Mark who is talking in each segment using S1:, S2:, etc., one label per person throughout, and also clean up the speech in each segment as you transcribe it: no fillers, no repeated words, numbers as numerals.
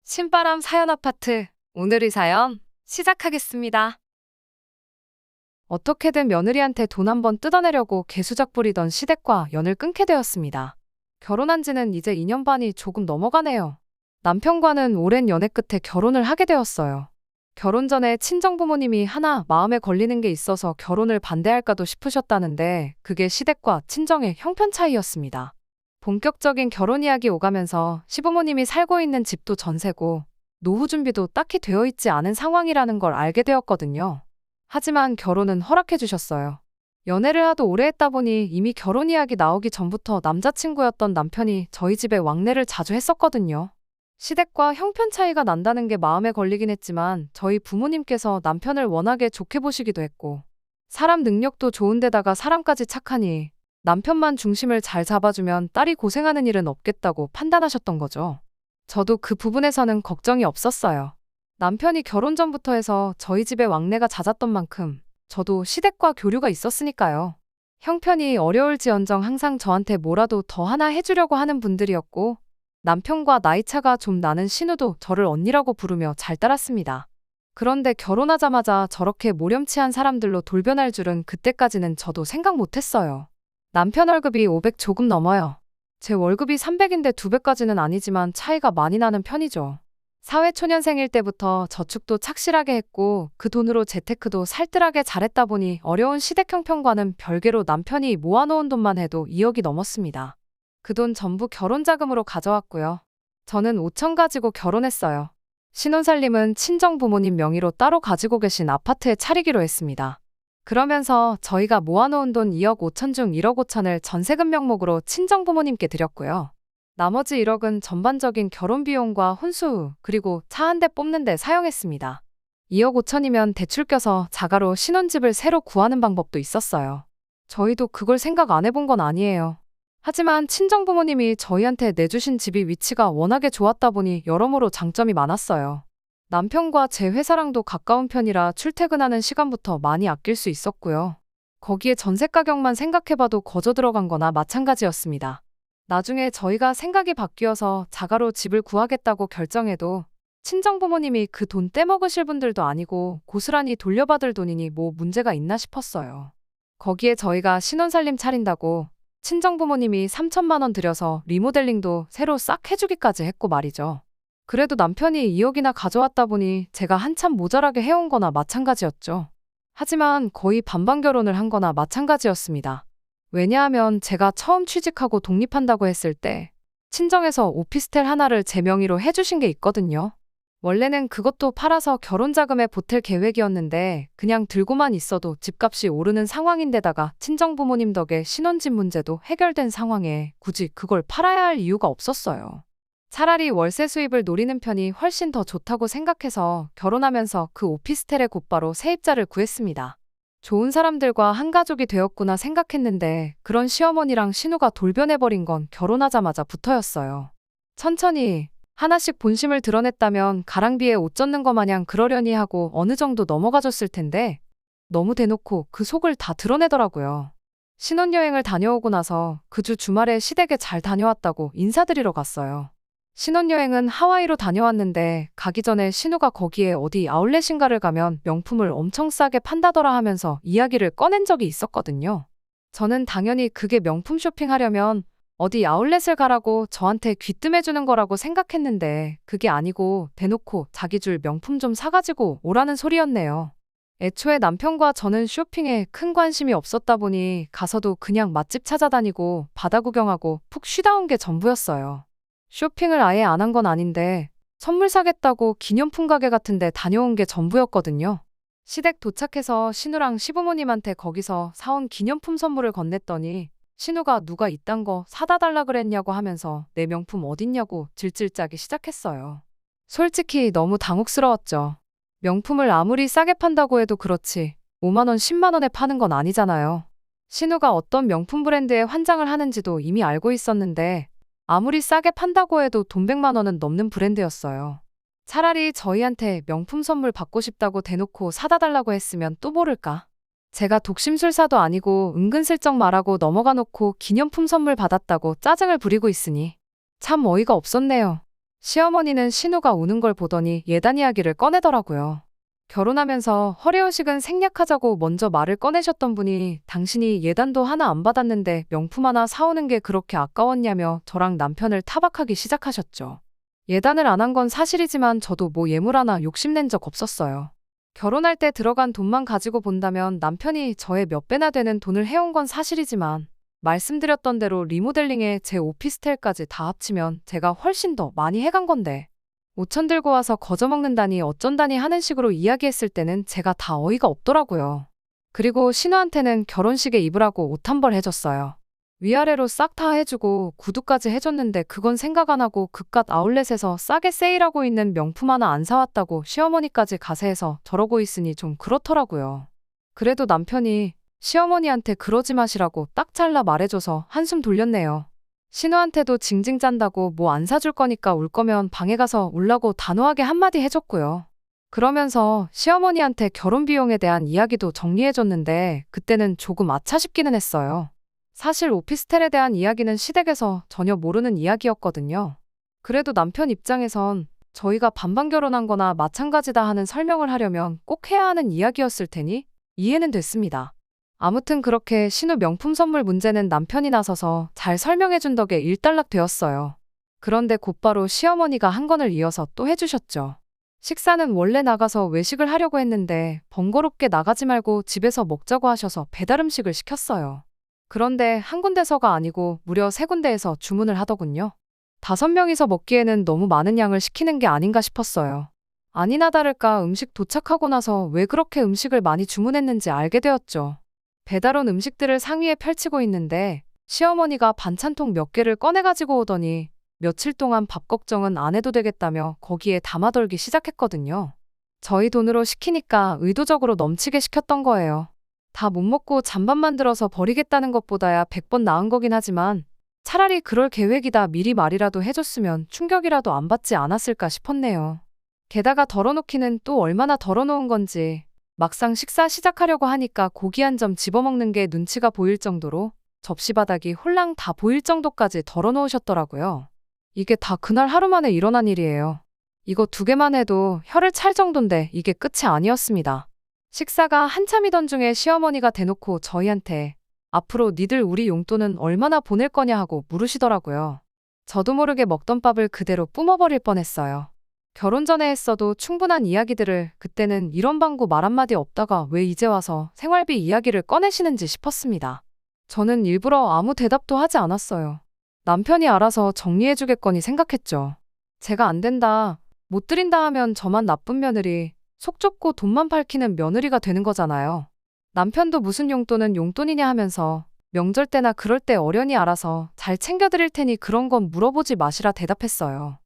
S1: 신바람 사연 아파트. 오늘의 사연 시작하겠습니다. 어떻게든 며느리한테 돈 한 번 뜯어내려고 개수작 부리던 시댁과 연을 끊게 되었습니다. 결혼한 지는 이제 2년 반이 조금 넘어가네요. 남편과는 오랜 연애 끝에 결혼을 하게 되었어요. 결혼 전에 친정부모님이 하나 마음에 걸리는 게 있어서 결혼을 반대할까도 싶으셨다는데 그게 시댁과 친정의 형편 차이였습니다. 본격적인 결혼 이야기 오가면서 시부모님이 살고 있는 집도 전세고 노후 준비도 딱히 되어 있지 않은 상황이라는 걸 알게 되었거든요. 하지만 결혼은 허락해 주셨어요. 연애를 하도 오래 했다 보니 이미 결혼 이야기 나오기 전부터 남자친구였던 남편이 저희 집에 왕래를 자주 했었거든요. 시댁과 형편 차이가 난다는 게 마음에 걸리긴 했지만 저희 부모님께서 남편을 워낙에 좋게 보시기도 했고 사람 능력도 좋은데다가 사람까지 착하니 남편만 중심을 잘 잡아주면 딸이 고생하는 일은 없겠다고 판단하셨던 거죠. 저도 그 부분에서는 걱정이 없었어요. 남편이 결혼 전부터 해서 저희 집에 왕래가 잦았던 만큼 저도 시댁과 교류가 있었으니까요. 형편이 어려울지언정 항상 저한테 뭐라도 더 하나 해주려고 하는 분들이었고 남편과 나이차가 좀 나는 신우도 저를 언니라고 부르며 잘 따랐습니다. 그런데 결혼하자마자 저렇게 모렴치한 사람들로 돌변할 줄은 그때까지는 저도 생각 못했어요. 남편 월급이 500 조금 넘어요. 제 월급이 300인데 2배까지는 아니지만 차이가 많이 나는 편이죠. 사회초년생일 때부터 저축도 착실하게 했고 그 돈으로 재테크도 살뜰하게 잘했다 보니 어려운 시댁 형편과는 별개로 남편이 모아놓은 돈만 해도 2억이 넘었습니다. 그 돈 전부 결혼 자금으로 가져왔고요. 저는 5천 가지고 결혼했어요. 신혼살림은 친정 부모님 명의로 따로 가지고 계신 아파트에 차리기로 했습니다. 그러면서 저희가 모아놓은 돈 2억 5천 중 1억 5천을 전세금 명목으로 친정부모님께 드렸고요. 나머지 1억은 전반적인 결혼 비용과 혼수 그리고 차 한 대 뽑는 데 사용했습니다. 2억 5천이면 대출 껴서 자가로 신혼집을 새로 구하는 방법도 있었어요. 저희도 그걸 생각 안 해본 건 아니에요. 하지만 친정부모님이 저희한테 내주신 집이 위치가 워낙에 좋았다 보니 여러모로 장점이 많았어요. 남편과 제 회사랑도 가까운 편이라 출퇴근하는 시간부터 많이 아낄 수 있었고요. 거기에 전세 가격만 생각해봐도 거저 들어간 거나 마찬가지였습니다. 나중에 저희가 생각이 바뀌어서 자가로 집을 구하겠다고 결정해도 친정부모님이 그 돈 떼먹으실 분들도 아니고 고스란히 돌려받을 돈이니 뭐 문제가 있나 싶었어요. 거기에 저희가 신혼살림 차린다고 친정부모님이 3천만 원 들여서 리모델링도 새로 싹 해주기까지 했고 말이죠. 그래도 남편이 2억이나 가져왔다 보니 제가 한참 모자라게 해온 거나 마찬가지였죠. 하지만 거의 반반 결혼을 한 거나 마찬가지였습니다. 왜냐하면 제가 처음 취직하고 독립한다고 했을 때 친정에서 오피스텔 하나를 제 명의로 해주신 게 있거든요. 원래는 그것도 팔아서 결혼 자금에 보탤 계획이었는데 그냥 들고만 있어도 집값이 오르는 상황인데다가 친정 부모님 덕에 신혼집 문제도 해결된 상황에 굳이 그걸 팔아야 할 이유가 없었어요. 차라리 월세 수입을 노리는 편이 훨씬 더 좋다고 생각해서 결혼하면서 그 오피스텔에 곧바로 세입자를 구했습니다. 좋은 사람들과 한 가족이 되었구나 생각했는데 그런 시어머니랑 신우가 돌변해버린 건 결혼하자마자부터였어요. 천천히 하나씩 본심을 드러냈다면 가랑비에 옷 젖는 거 마냥 그러려니 하고 어느 정도 넘어가줬을 텐데 너무 대놓고 그 속을 다 드러내더라고요. 신혼여행을 다녀오고 나서 그 주 주말에 시댁에 잘 다녀왔다고 인사드리러 갔어요. 신혼여행은 하와이로 다녀왔는데 가기 전에 신우가 거기에 어디 아울렛인가를 가면 명품을 엄청 싸게 판다더라 하면서 이야기를 꺼낸 적이 있었거든요. 저는 당연히 그게 명품 쇼핑하려면 어디 아울렛을 가라고 저한테 귀뜸해주는 거라고 생각했는데 그게 아니고 대놓고 자기 줄 명품 좀 사가지고 오라는 소리였네요. 애초에 남편과 저는 쇼핑에 큰 관심이 없었다 보니 가서도 그냥 맛집 찾아다니고 바다 구경하고 푹 쉬다 온 게 전부였어요. 쇼핑을 아예 안 한 건 아닌데 선물 사겠다고 기념품 가게 같은 데 다녀온 게 전부였거든요. 시댁 도착해서 신우랑 시부모님한테 거기서 사온 기념품 선물을 건넸더니 신우가 누가 이딴 거 사다 달라 그랬냐고 하면서 내 명품 어딨냐고 질질 짜기 시작했어요. 솔직히 너무 당혹스러웠죠. 명품을 아무리 싸게 판다고 해도 그렇지 5만 원, 10만 원에 파는 건 아니잖아요. 신우가 어떤 명품 브랜드에 환장을 하는지도 이미 알고 있었는데 아무리 싸게 판다고 해도 돈 100만 원은 넘는 브랜드였어요. 차라리 저희한테 명품 선물 받고 싶다고 대놓고 사다 달라고 했으면 또 모를까. 제가 독심술사도 아니고 은근슬쩍 말하고 넘어가 놓고 기념품 선물 받았다고 짜증을 부리고 있으니 참 어이가 없었네요. 시어머니는 신우가 우는 걸 보더니 예단 이야기를 꺼내더라고요. 결혼하면서 허례허식은 생략하자고 먼저 말을 꺼내셨던 분이 당신이 예단도 하나 안 받았는데 명품 하나 사오는 게 그렇게 아까웠냐며 저랑 남편을 타박하기 시작하셨죠. 예단을 안 한 건 사실이지만 저도 뭐 예물 하나 욕심낸 적 없었어요. 결혼할 때 들어간 돈만 가지고 본다면 남편이 저의 몇 배나 되는 돈을 해온 건 사실이지만 말씀드렸던 대로 리모델링에 제 오피스텔까지 다 합치면 제가 훨씬 더 많이 해간 건데 5천 들고 와서 거저먹는다니 어쩐다니 하는 식으로 이야기했을 때는 제가 다 어이가 없더라고요. 그리고 신우한테는 결혼식에 입으라고 옷 한 벌 해줬어요. 위아래로 싹 다 해주고 구두까지 해줬는데 그건 생각 안 하고 그깟 아울렛에서 싸게 세일하고 있는 명품 하나 안 사왔다고 시어머니까지 가세해서 저러고 있으니 좀 그렇더라고요. 그래도 남편이 시어머니한테 그러지 마시라고 딱 잘라 말해줘서 한숨 돌렸네요. 신우한테도 징징 짠다고 뭐 안 사줄 거니까 울 거면 방에 가서 울라고 단호하게 한마디 해줬고요. 그러면서 시어머니한테 결혼 비용에 대한 이야기도 정리해줬는데 그때는 조금 아차 싶기는 했어요. 사실 오피스텔에 대한 이야기는 시댁에서 전혀 모르는 이야기였거든요. 그래도 남편 입장에선 저희가 반반 결혼한 거나 마찬가지다 하는 설명을 하려면 꼭 해야 하는 이야기였을 테니 이해는 됐습니다. 아무튼 그렇게 신우 명품 선물 문제는 남편이 나서서 잘 설명해준 덕에 일단락 되었어요. 그런데 곧바로 시어머니가 한 건을 이어서 또 해주셨죠. 식사는 원래 나가서 외식을 하려고 했는데 번거롭게 나가지 말고 집에서 먹자고 하셔서 배달 음식을 시켰어요. 그런데 한 군데서가 아니고 무려 3군데에서 주문을 하더군요. 5명이서 먹기에는 너무 많은 양을 시키는 게 아닌가 싶었어요. 아니나 다를까 음식 도착하고 나서 왜 그렇게 음식을 많이 주문했는지 알게 되었죠. 배달 온 음식들을 상위에 펼치고 있는데 시어머니가 반찬통 몇 개를 꺼내가지고 오더니 며칠 동안 밥 걱정은 안 해도 되겠다며 거기에 담아덜기 시작했거든요. 저희 돈으로 시키니까 의도적으로 넘치게 시켰던 거예요. 다 못 먹고 잔반 만들어서 버리겠다는 것보다야 100번 나은 거긴 하지만 차라리 그럴 계획이다 미리 말이라도 해줬으면 충격이라도 안 받지 않았을까 싶었네요. 게다가 덜어놓기는 또 얼마나 덜어놓은 건지 막상 식사 시작하려고 하니까 고기 한 점 집어먹는 게 눈치가 보일 정도로 접시 바닥이 홀랑 다 보일 정도까지 덜어놓으셨더라고요. 이게 다 그날 하루 만에 일어난 일이에요. 이거 2개만 해도 혀를 찰 정도인데 이게 끝이 아니었습니다. 식사가 한참이던 중에 시어머니가 대놓고 저희한테 앞으로 니들 우리 용돈은 얼마나 보낼 거냐 하고 물으시더라고요. 저도 모르게 먹던 밥을 그대로 뿜어버릴 뻔했어요. 결혼 전에 했어도 충분한 이야기들을 그때는 이런 방구 말 한마디 없다가 왜 이제 와서 생활비 이야기를 꺼내시는지 싶었습니다. 저는 일부러 아무 대답도 하지 않았어요. 남편이 알아서 정리해주겠거니 생각했죠. 제가 안 된다, 못 드린다 하면 저만 나쁜 며느리, 속 좁고 돈만 밝히는 며느리가 되는 거잖아요. 남편도 무슨 용돈은 용돈이냐 하면서 명절 때나 그럴 때 어련히 알아서 잘 챙겨드릴 테니 그런 건 물어보지 마시라 대답했어요.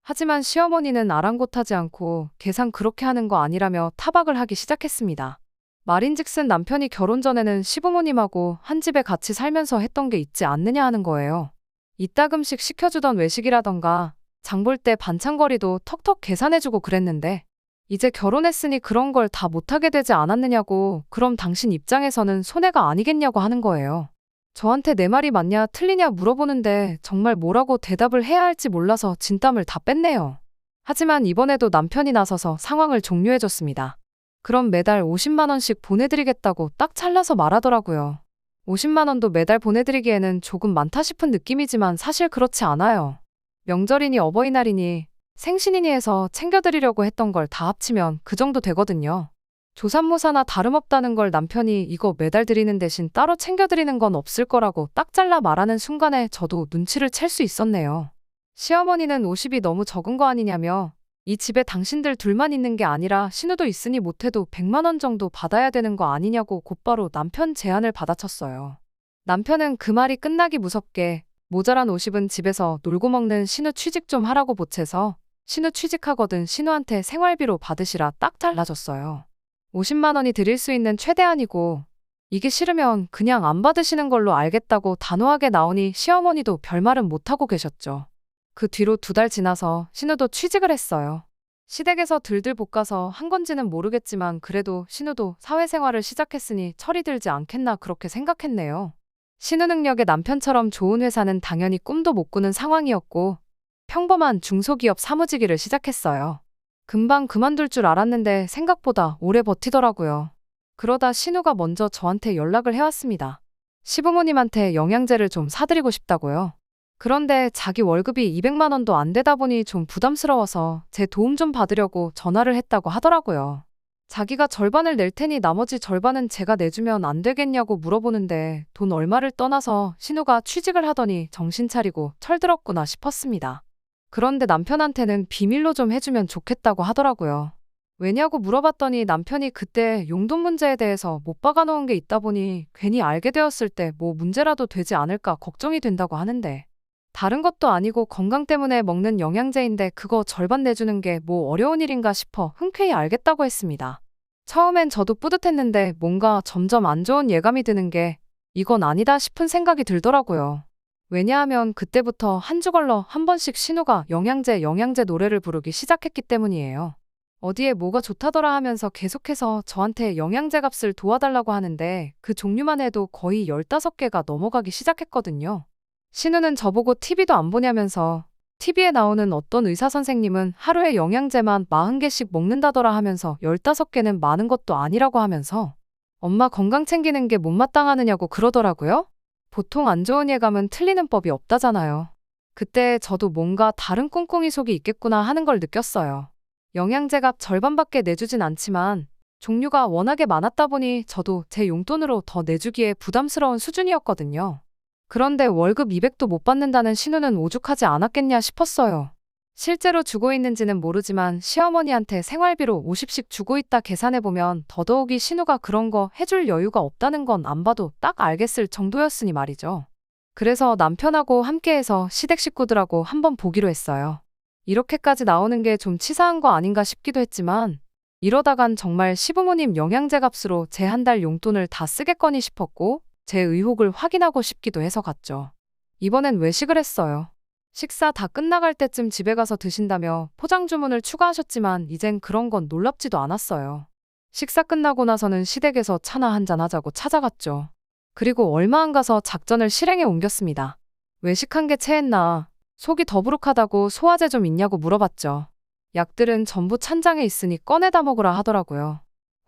S1: 하지만 시어머니는 아랑곳하지 않고 계산 그렇게 하는 거 아니라며 타박을 하기 시작했습니다. 말인즉슨 남편이 결혼 전에는 시부모님하고 한 집에 같이 살면서 했던 게 있지 않느냐 하는 거예요. 이따금씩 시켜주던 외식이라던가 장 볼 때 반찬거리도 턱턱 계산해주고 그랬는데 이제 결혼했으니 그런 걸 다 못하게 되지 않았느냐고 그럼 당신 입장에서는 손해가 아니겠냐고 하는 거예요. 저한테 내 말이 맞냐 틀리냐 물어보는데 정말 뭐라고 대답을 해야 할지 몰라서 진땀을 다 뺐네요. 하지만 이번에도 남편이 나서서 상황을 종료해줬습니다. 그럼 매달 50만 원씩 보내드리겠다고 딱 잘라서 말하더라고요. 50만 원도 매달 보내드리기에는 조금 많다 싶은 느낌이지만 사실 그렇지 않아요. 명절이니 어버이날이니 생신이니 해서 챙겨드리려고 했던 걸 다 합치면 그 정도 되거든요. 조삼모사나 다름없다는 걸 남편이 이거 매달 드리는 대신 따로 챙겨드리는 건 없을 거라고 딱 잘라 말하는 순간에 저도 눈치를 챌 수 있었네요. 시어머니는 50이 너무 적은 거 아니냐며 이 집에 당신들 둘만 있는 게 아니라 신우도 있으니 못해도 100만 원 정도 받아야 되는 거 아니냐고 곧바로 남편 제안을 받아쳤어요. 남편은 그 말이 끝나기 무섭게 모자란 50은 집에서 놀고 먹는 신우 취직 좀 하라고 보채서 신우 취직하거든 신우한테 생활비로 받으시라 딱 잘라줬어요. 50만 원이 드릴 수 있는 최대한이고 이게 싫으면 그냥 안 받으시는 걸로 알겠다고 단호하게 나오니 시어머니도 별말은 못하고 계셨죠. 그 뒤로 2달 지나서 신우도 취직을 했어요. 시댁에서 들들 볶아서 한 건지는 모르겠지만 그래도 신우도 사회생활을 시작했으니 철이 들지 않겠나 그렇게 생각했네요. 신우 능력의 남편처럼 좋은 회사는 당연히 꿈도 못 꾸는 상황이었고 평범한 중소기업 사무직일을 시작했어요. 금방 그만둘 줄 알았는데 생각보다 오래 버티더라고요. 그러다 신우가 먼저 저한테 연락을 해왔습니다. 시부모님한테 영양제를 좀 사드리고 싶다고요. 그런데 자기 월급이 200만 원도 안 되다 보니 좀 부담스러워서 제 도움 좀 받으려고 전화를 했다고 하더라고요. 자기가 절반을 낼 테니 나머지 절반은 제가 내주면 안 되겠냐고 물어보는데 돈 얼마를 떠나서 신우가 취직을 하더니 정신 차리고 철들었구나 싶었습니다. 그런데 남편한테는 비밀로 좀 해주면 좋겠다고 하더라고요. 왜냐고 물어봤더니 남편이 그때 용돈 문제에 대해서 못 박아놓은 게 있다 보니 괜히 알게 되었을 때 뭐 문제라도 되지 않을까 걱정이 된다고 하는데 다른 것도 아니고 건강 때문에 먹는 영양제인데 그거 절반 내주는 게 뭐 어려운 일인가 싶어 흔쾌히 알겠다고 했습니다. 처음엔 저도 뿌듯했는데 뭔가 점점 안 좋은 예감이 드는 게 이건 아니다 싶은 생각이 들더라고요. 왜냐하면 그때부터 한 주 걸러 한 번씩 신우가 영양제 노래를 부르기 시작했기 때문이에요. 어디에 뭐가 좋다더라 하면서 계속해서 저한테 영양제 값을 도와달라고 하는데 그 종류만 해도 거의 15개가 넘어가기 시작했거든요. 신우는 저보고 TV도 안 보냐면서 TV에 나오는 어떤 의사 선생님은 하루에 영양제만 40개씩 먹는다더라 하면서 15개는 많은 것도 아니라고 하면서 엄마 건강 챙기는 게 못마땅하느냐고 그러더라고요. 보통 안 좋은 예감은 틀리는 법이 없다잖아요. 그때 저도 뭔가 다른 꿍꿍이 속이 있겠구나 하는 걸 느꼈어요. 영양제 값 절반밖에 내주진 않지만 종류가 워낙에 많았다 보니 저도 제 용돈으로 더 내주기에 부담스러운 수준이었거든요. 그런데 월급 200도 못 받는다는 신우는 오죽하지 않았겠냐 싶었어요. 실제로 주고 있는지는 모르지만 시어머니한테 생활비로 50씩 주고 있다 계산해보면 더더욱이 신우가 그런 거 해줄 여유가 없다는 건 안 봐도 딱 알겠을 정도였으니 말이죠. 그래서 남편하고 함께해서 시댁 식구들하고 한번 보기로 했어요. 이렇게까지 나오는 게 좀 치사한 거 아닌가 싶기도 했지만 이러다간 정말 시부모님 영양제 값으로 제 한 달 용돈을 다 쓰겠거니 싶었고 제 의혹을 확인하고 싶기도 해서 갔죠. 이번엔 외식을 했어요. 식사 다 끝나갈 때쯤 집에 가서 드신다며 포장 주문을 추가하셨지만 이젠 그런 건 놀랍지도 않았어요. 식사 끝나고 나서는 시댁에서 차나 한잔 하자고 찾아갔죠. 그리고 얼마 안 가서 작전을 실행에 옮겼습니다. 외식한 게 체했나 속이 더부룩하다고 소화제 좀 있냐고 물어봤죠. 약들은 전부 찬장에 있으니 꺼내다 먹으라 하더라고요.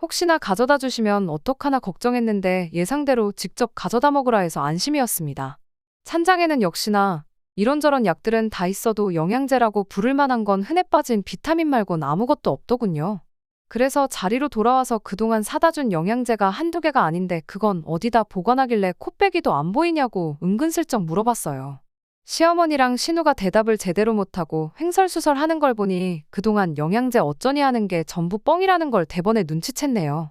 S1: 혹시나 가져다 주시면 어떡하나 걱정했는데 예상대로 직접 가져다 먹으라 해서 안심이었습니다. 찬장에는 역시나 이런저런 약들은 다 있어도 영양제라고 부를 만한 건 흔해 빠진 비타민 말곤 아무것도 없더군요. 그래서 자리로 돌아와서 그동안 사다 준 영양제가 한두 개가 아닌데 그건 어디다 보관하길래 코빼기도 안 보이냐고 은근슬쩍 물어봤어요. 시어머니랑 신우가 대답을 제대로 못하고 횡설수설 하는 걸 보니 그동안 영양제 어쩌니 하는 게 전부 뻥이라는 걸 대번에 눈치챘네요.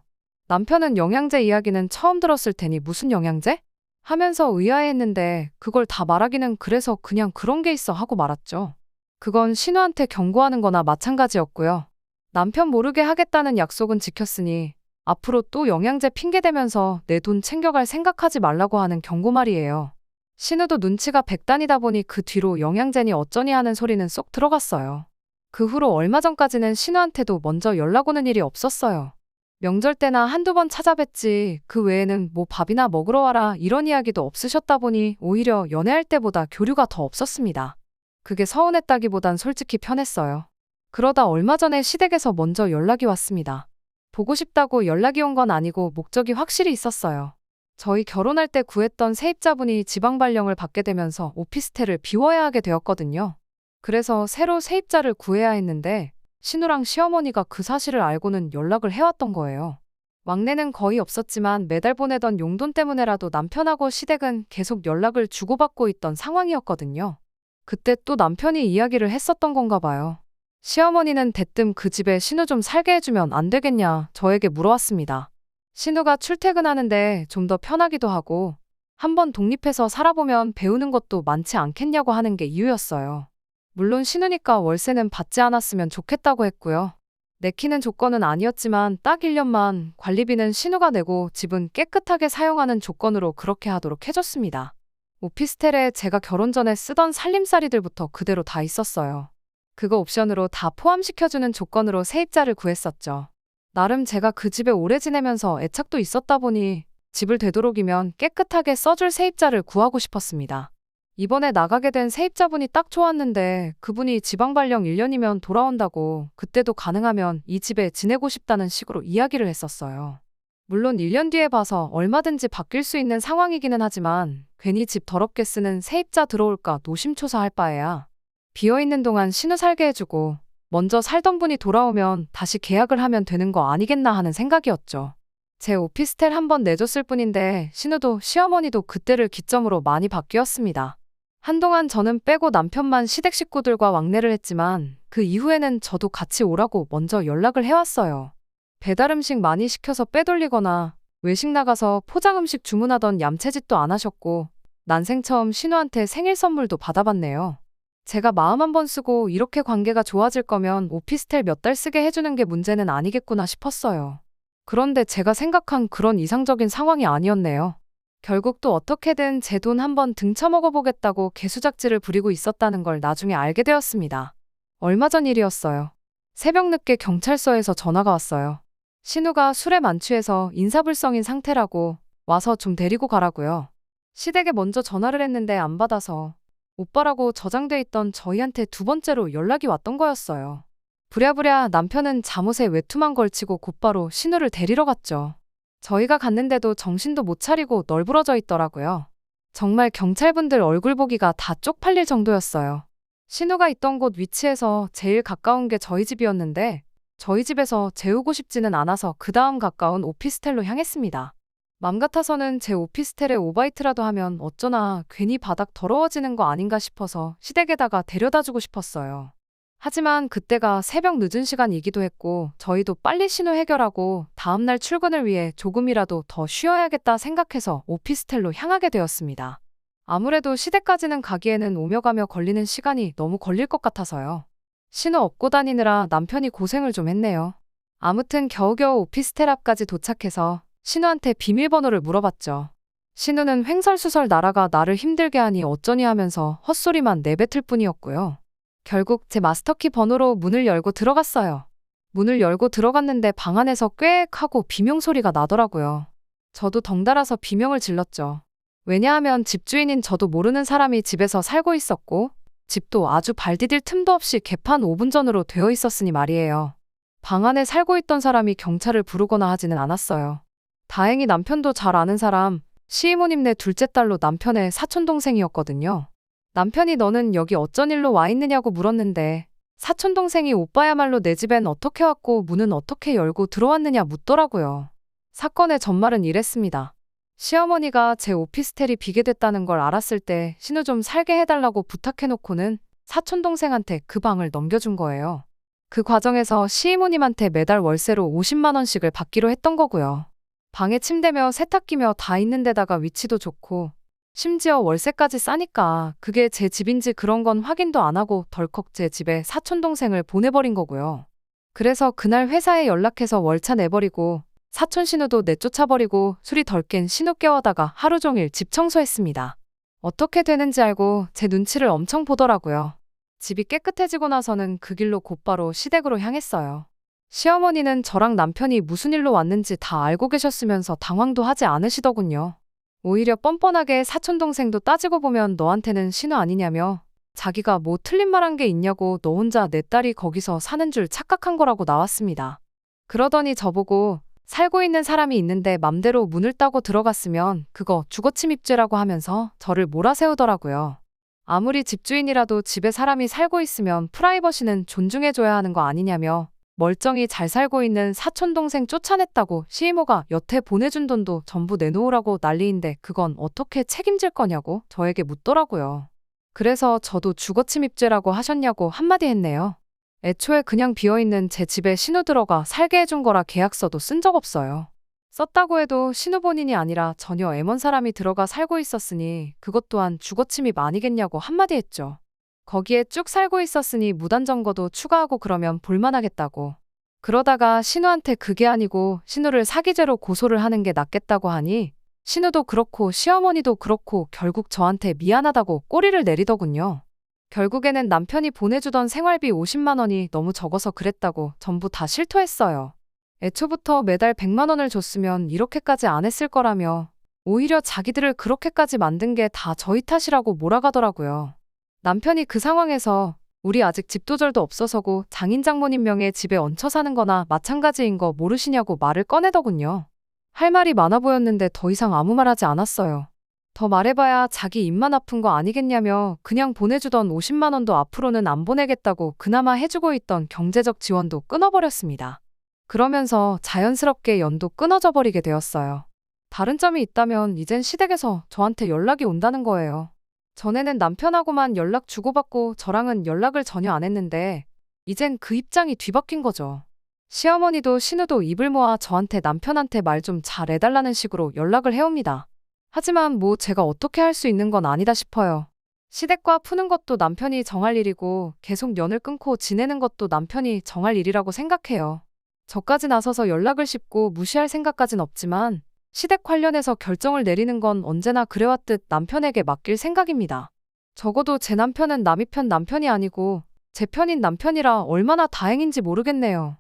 S1: 남편은 영양제 이야기는 처음 들었을 테니 무슨 영양제? 하면서 의아해했는데 그걸 다 말하기는 그래서 그냥 그런 게 있어 하고 말았죠. 그건 신우한테 경고하는 거나 마찬가지였고요. 남편 모르게 하겠다는 약속은 지켰으니 앞으로 또 영양제 핑계대면서 내 돈 챙겨갈 생각하지 말라고 하는 경고 말이에요. 신우도 눈치가 백단이다 보니 그 뒤로 영양제니 어쩌니 하는 소리는 쏙 들어갔어요. 그 후로 얼마 전까지는 신우한테도 먼저 연락 오는 일이 없었어요. 명절 때나 한두 번 찾아뵀지 그 외에는 뭐 밥이나 먹으러 와라 이런 이야기도 없으셨다 보니 오히려 연애할 때보다 교류가 더 없었습니다. 그게 서운했다기보단 솔직히 편했어요. 그러다 얼마 전에 시댁에서 먼저 연락이 왔습니다. 보고 싶다고 연락이 온 건 아니고 목적이 확실히 있었어요. 저희 결혼할 때 구했던 세입자분이 지방 발령을 받게 되면서 오피스텔을 비워야 하게 되었거든요. 그래서 새로 세입자를 구해야 했는데 신우랑 시어머니가 그 사실을 알고는 연락을 해왔던 거예요. 왕래는 거의 없었지만 매달 보내던 용돈 때문에라도 남편하고 시댁은 계속 연락을 주고받고 있던 상황이었거든요. 그때 또 남편이 이야기를 했었던 건가 봐요. 시어머니는 대뜸 그 집에 신우 좀 살게 해주면 안 되겠냐 저에게 물어왔습니다. 신우가 출퇴근하는데 좀 더 편하기도 하고 한번 독립해서 살아보면 배우는 것도 많지 않겠냐고 하는 게 이유였어요. 물론 신우니까 월세는 받지 않았으면 좋겠다고 했고요. 내키는 조건은 아니었지만 딱 1년만 관리비는 신우가 내고 집은 깨끗하게 사용하는 조건으로 그렇게 하도록 해줬습니다. 오피스텔에 제가 결혼 전에 쓰던 살림살이들부터 그대로 다 있었어요. 그거 옵션으로 다 포함시켜주는 조건으로 세입자를 구했었죠. 나름 제가 그 집에 오래 지내면서 애착도 있었다 보니 집을 되도록이면 깨끗하게 써줄 세입자를 구하고 싶었습니다. 이번에 나가게 된 세입자분이 딱 좋았는데 그분이 지방 발령 1년이면 돌아온다고 그때도 가능하면 이 집에 지내고 싶다는 식으로 이야기를 했었어요. 물론 1년 뒤에 봐서 얼마든지 바뀔 수 있는 상황이기는 하지만 괜히 집 더럽게 쓰는 세입자 들어올까 노심초사할 바에야 비어있는 동안 신우 살게 해주고 먼저 살던 분이 돌아오면 다시 계약을 하면 되는 거 아니겠나 하는 생각이었죠. 제 오피스텔 한번 내줬을 뿐인데 신우도 시어머니도 그때를 기점으로 많이 바뀌었습니다. 한동안 저는 빼고 남편만 시댁 식구들과 왕래를 했지만 그 이후에는 저도 같이 오라고 먼저 연락을 해왔어요. 배달 음식 많이 시켜서 빼돌리거나 외식 나가서 포장 음식 주문하던 얌체짓도 안 하셨고 난생 처음 신우한테 생일 선물도 받아봤네요. 제가 마음 한번 쓰고 이렇게 관계가 좋아질 거면 오피스텔 몇 달 쓰게 해주는 게 문제는 아니겠구나 싶었어요. 그런데 제가 생각한 그런 이상적인 상황이 아니었네요. 결국 또 어떻게든 제 돈 한번 등쳐먹어보겠다고 개수작질을 부리고 있었다는 걸 나중에 알게 되었습니다. 얼마 전 일이었어요. 새벽 늦게 경찰서에서 전화가 왔어요. 신우가 술에 만취해서 인사불성인 상태라고 와서 좀 데리고 가라고요. 시댁에 먼저 전화를 했는데 안 받아서 오빠라고 저장돼 있던 저희한테 두 번째로 연락이 왔던 거였어요. 부랴부랴 남편은 잠옷에 외투만 걸치고 곧바로 신우를 데리러 갔죠. 저희가 갔는데도 정신도 못 차리고 널브러져 있더라고요. 정말 경찰분들 얼굴 보기가 다 쪽팔릴 정도였어요. 신우가 있던 곳 위치에서 제일 가까운 게 저희 집이었는데 저희 집에서 재우고 싶지는 않아서 그 다음 가까운 오피스텔로 향했습니다. 맘 같아서는 제 오피스텔에 오바이트라도 하면 어쩌나 괜히 바닥 더러워지는 거 아닌가 싶어서 시댁에다가 데려다주고 싶었어요. 하지만 그때가 새벽 늦은 시간이기도 했고 저희도 빨리 신우 해결하고 다음날 출근을 위해 조금이라도 더 쉬어야겠다 생각해서 오피스텔로 향하게 되었습니다. 아무래도 시댁까지는 가기에는 오며 가며 걸리는 시간이 너무 걸릴 것 같아서요. 신우 업고 다니느라 남편이 고생을 좀 했네요. 아무튼 겨우겨우 오피스텔 앞까지 도착해서 신우한테 비밀번호를 물어봤죠. 신우는 횡설수설 날아가 나를 힘들게 하니 어쩌니 하면서 헛소리만 내뱉을 뿐이었고요. 결국 제 마스터키 번호로 문을 열고 들어갔어요. 문을 열고 들어갔는데 방 안에서 꽥 하고 비명 소리가 나더라고요. 저도 덩달아서 비명을 질렀죠. 왜냐하면 집주인인 저도 모르는 사람이 집에서 살고 있었고 집도 아주 발 디딜 틈도 없이 개판 5분 전으로 되어 있었으니 말이에요. 방 안에 살고 있던 사람이 경찰을 부르거나 하지는 않았어요. 다행히 남편도 잘 아는 사람, 시이모님네 둘째 딸로 남편의 사촌동생이었거든요. 남편이 너는 여기 어쩐 일로 와 있느냐고 물었는데 사촌동생이 오빠야말로 내 집엔 어떻게 왔고 문은 어떻게 열고 들어왔느냐 묻더라고요. 사건의 전말은 이랬습니다. 시어머니가 제 오피스텔이 비게 됐다는 걸 알았을 때 신우 좀 살게 해달라고 부탁해놓고는 사촌동생한테 그 방을 넘겨준 거예요. 그 과정에서 시이모님한테 매달 월세로 50만 원씩을 받기로 했던 거고요. 방에 침대며 세탁기며 다 있는 데다가 위치도 좋고 심지어 월세까지 싸니까 그게 제 집인지 그런 건 확인도 안 하고 덜컥 제 집에 사촌동생을 보내버린 거고요. 그래서 그날 회사에 연락해서 월차 내버리고 사촌 신우도 내쫓아버리고 술이 덜 깬 신우 깨워다가 하루 종일 집 청소했습니다. 어떻게 되는지 알고 제 눈치를 엄청 보더라고요. 집이 깨끗해지고 나서는 그 길로 곧바로 시댁으로 향했어요. 시어머니는 저랑 남편이 무슨 일로 왔는지 다 알고 계셨으면서 당황도 하지 않으시더군요. 오히려 뻔뻔하게 사촌동생도 따지고 보면 너한테는 신우 아니냐며 자기가 뭐 틀린 말한 게 있냐고 너 혼자 내 딸이 거기서 사는 줄 착각한 거라고 나왔습니다. 그러더니 저보고 살고 있는 사람이 있는데 맘대로 문을 따고 들어갔으면 그거 주거침입죄라고 하면서 저를 몰아세우더라고요. 아무리 집주인이라도 집에 사람이 살고 있으면 프라이버시는 존중해줘야 하는 거 아니냐며 멀쩡히 잘 살고 있는 사촌동생 쫓아냈다고 시이모가 여태 보내준 돈도 전부 내놓으라고 난리인데 그건 어떻게 책임질 거냐고 저에게 묻더라고요. 그래서 저도 주거침입죄라고 하셨냐고 한마디 했네요. 애초에 그냥 비어있는 제 집에 신우 들어가 살게 해준 거라 계약서도 쓴 적 없어요. 썼다고 해도 신우 본인이 아니라 전혀 애먼 사람이 들어가 살고 있었으니 그것 또한 주거침입 아니겠냐고 한마디 했죠. 거기에 쭉 살고 있었으니 무단점거도 추가하고 그러면 볼만하겠다고. 그러다가 신우한테 그게 아니고 신우를 사기죄로 고소를 하는 게 낫겠다고 하니 신우도 그렇고 시어머니도 그렇고 결국 저한테 미안하다고 꼬리를 내리더군요. 결국에는 남편이 보내주던 생활비 50만 원이 너무 적어서 그랬다고 전부 다 실토했어요. 애초부터 매달 100만 원을 줬으면 이렇게까지 안 했을 거라며 오히려 자기들을 그렇게까지 만든 게 다 저희 탓이라고 몰아가더라고요. 남편이 그 상황에서 우리 아직 집도절도 없어서고 장인 장모님 명의 집에 얹혀 사는 거나 마찬가지인 거 모르시냐고 말을 꺼내더군요. 할 말이 많아 보였는데 더 이상 아무 말 하지 않았어요. 더 말해봐야 자기 입만 아픈 거 아니겠냐며 그냥 보내주던 50만 원도 앞으로는 안 보내겠다고 그나마 해주고 있던 경제적 지원도 끊어버렸습니다. 그러면서 자연스럽게 연도 끊어져 버리게 되었어요. 다른 점이 있다면 이젠 시댁에서 저한테 연락이 온다는 거예요. 전에는 남편하고만 연락 주고받고 저랑은 연락을 전혀 안 했는데 이젠 그 입장이 뒤바뀐 거죠. 시어머니도 신우도 입을 모아 저한테 남편한테 말 좀 잘 해달라는 식으로 연락을 해옵니다. 하지만 뭐 제가 어떻게 할 수 있는 건 아니다 싶어요. 시댁과 푸는 것도 남편이 정할 일이고 계속 연을 끊고 지내는 것도 남편이 정할 일이라고 생각해요. 저까지 나서서 연락을 씹고 무시할 생각까진 없지만 시댁 관련해서 결정을 내리는 건 언제나 그래왔듯 남편에게 맡길 생각입니다. 적어도 제 남편은 남이 편 남편이 아니고 제 편인 남편이라 얼마나 다행인지 모르겠네요.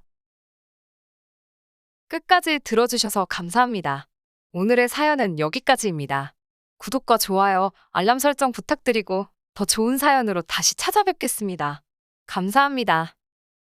S1: 끝까지 들어주셔서 감사합니다. 오늘의 사연은 여기까지입니다. 구독과 좋아요, 알람 설정 부탁드리고 더 좋은 사연으로 다시 찾아뵙겠습니다. 감사합니다.